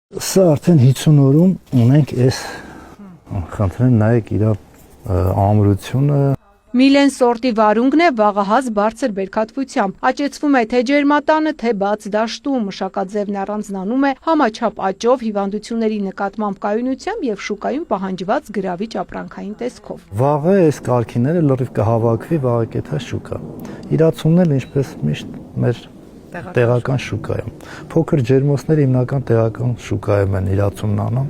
Սա արդեն 50 օրում ունենք այս խնդրեմ նայեք իր ամրությունը Միլեն սորտի վարունգն է վաղահաս բարձր բերքատվությամբ, աճեցվում է թե ջերմատանը, թե բաց դաշտում, մշակաձևն առանձնանում է համաչափ աճով, հիվանդությունների նկատմամբ կայունությամբ եւ շուկայում պահանջված գրավիչ ապրանքային տեսքով։ Վաղը այս կարգիները լրիվ կհավաքվի վաղակեթա շուկա։ Իրացումն էլ ինչպես միշտ մեր տեղական շուկայում։ Փոքր ջերմոցները հիմնական տեղական շուկայում են իրացումն անում։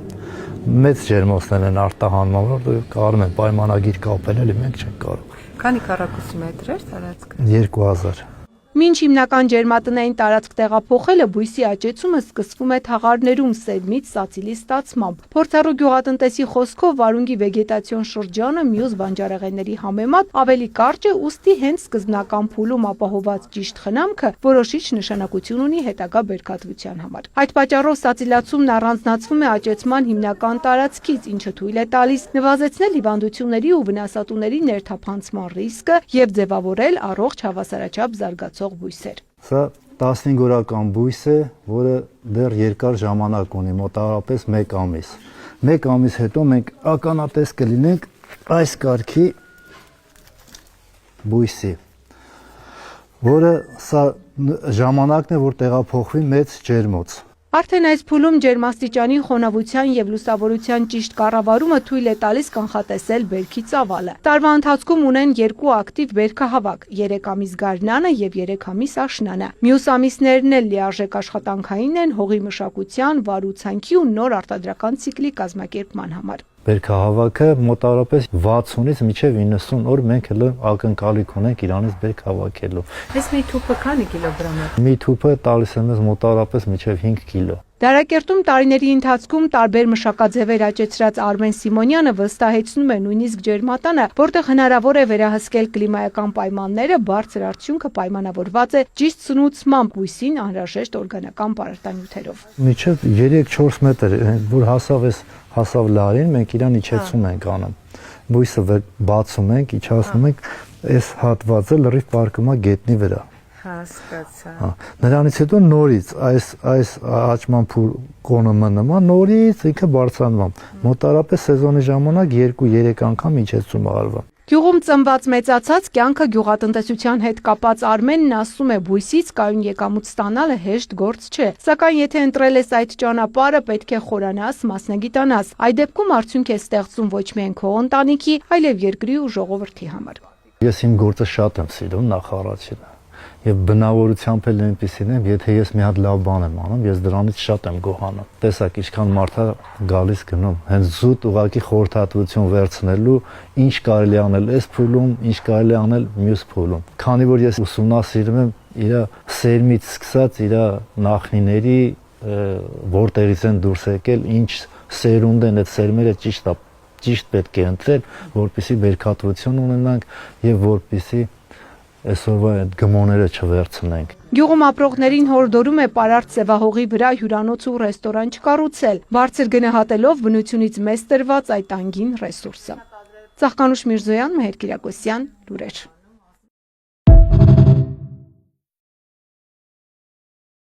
Մեծ ջերմոցներ են արտահանվում, որտեղ կարող են պայմանագիր կապել, էլի մենք չենք կարող։ Քանի քառակուսի մետր է տարածքը։ 2000։ Մինչ հիմնական ջերմատնային տարածք տեղափոխելը բույսի աճեցումը սկսվում է թաղարներում սերմից սացիլի ստացմամբ։ Փորձառու գյուղատնտեսի խոսքով վարունգի վեգետացիոն շրջանը մյուս բանջարեղենների համեմատ ավելի կարճ է, ուստի հենց սկզբնական փուլում ապահովված ճիշտ խնամքը որոշիչ նշանակություն ունի հետագա բերքատվության համար։ Այդ պատճառով սացիլացումն առանձնացվում է աճեցման հիմնական տարածքից, ինչը թույլ է տալիս նվազեցնել հիվանդությունների ու վնասատուների ներթափանցման ռիսկը եւ ձևավորել առողջ հավասարաչափ զարգացող բույսեր։ Սա 15 օրական բույս է, որը դեռ երկար ժամանակ ունի, մոտավորապես 1 ամիս։ 1 ամիս հետո մենք ականատես կլինենք այս կարգի բույսի, որը սա ժամանակն է, որ տեղափոխվի մեծ ջերմոց։ Արդեն այս փուլում ջերմաստիճանի, խոնավության եւ լուսավորության ճիշտ կառավարումը թույլ է տալիս կանխատեսել բերքի ծավալը։ Տարվա ընթացքում ունեն 2 ակտիվ բերքահավաք՝ 3 ամիս գարնանը եւ 3 ամիս աշնանը։ Մյուս ամիսներն էլ լիարժեք աշխատանքային են հողի մշակության, վարուցանքի ու նոր արտադրական ցիկլի կազմակերպման համար։ Բերքահավաքը մոտավորապես 60-ից մինչև 90 օր մենք հələ ակնկալիք ունենք իրանից բերք հավաքելու։ Այս մի թուփը քանի կիլոգրամ է։ Մի թուփը տալիս է մեզ մոտավորապես մինչև 5 կիլո։ Դարակերտում տարիների ընթացքում տարբեր մշակաձևեր աճեցրած Արմեն Սիմոնյանը վստահեցնում է նույնիսկ ջերմատանը, որտեղ հնարավոր է վերահսկել կլիմայական պայմանները, բարձր արդյունքը պայմանավորված է ճիշտ սնուցմամբ բույսին անհրաժեշտ օրգանական պարարտանյութերով։ Մինչև 3-4 մետր, որ հասավ լարին, մենք իրան իջեցում ենք անում։ Բույսը բացում ենք, իջացնում ենք, այս հատվածը լրիվ պարկում է գետնի վրա։ Հասկացա։ Նրանից հետո նորից այս աճման կոնումը նման նորից ինքը բարձրանում։ Մոտավորապես սեզոնի ժամանակ 2-3 անգամ իջեցում արվում։ Գյուղում ծնված մեծացած կյանքը գյուղատնտեսության հետ կապած Արմենն ասում է բույսից կայուն եկամուտ ստանալը հեշտ գործ չէ, սակայն եթե ընտրել ես այդ ճանապարհը պետք է խորանաս, մասնագիտանաս, այդ դեպքում արդյունք է ստեղծում ոչ միայն քո ընտանիքի, այլև երկրի ու ժողովրդի համար։ Ես իմ գործը շատ եմ սիրում նախ առաջինը եւ բնավորությամբ էլ այնպեսին եմ, եթե ես մի հատ լավ բան եմ անում, ես դրանից շատ եմ գոհանում։ Տեսակ ինչքան մարդ է գալիս գնում, հենց զուտ ուղակի խորհրդատվություն վերցնելու, ինչ կարելի անել այս փուլում, ինչ կարելի անել մյուս փուլում։ Քանի որ ես ուսումնասիրում եմ իր սերմից սկսած իր նախնիների որտեղից են դուրս եկել, ինչ սերունդ են այդ սերմերը ճիշտ պետք է ընտրել, որպեսզի բերքատվություն ունենանք եւ որպեսզի այսօրվա այդ գմոները չվերցնենք։ Գյուղում ապրողներին հորդորում է պարարտ սևահողի վրա հյուրանոց ու ռեստորան չկառուցել, բարձր գնահատելով բնությունից մեզ տրված այդ անգին ռեսուրսը։ Ծաղկանուշ Միրզոյան, Մհեր Կիրակոսյան, լուրեր։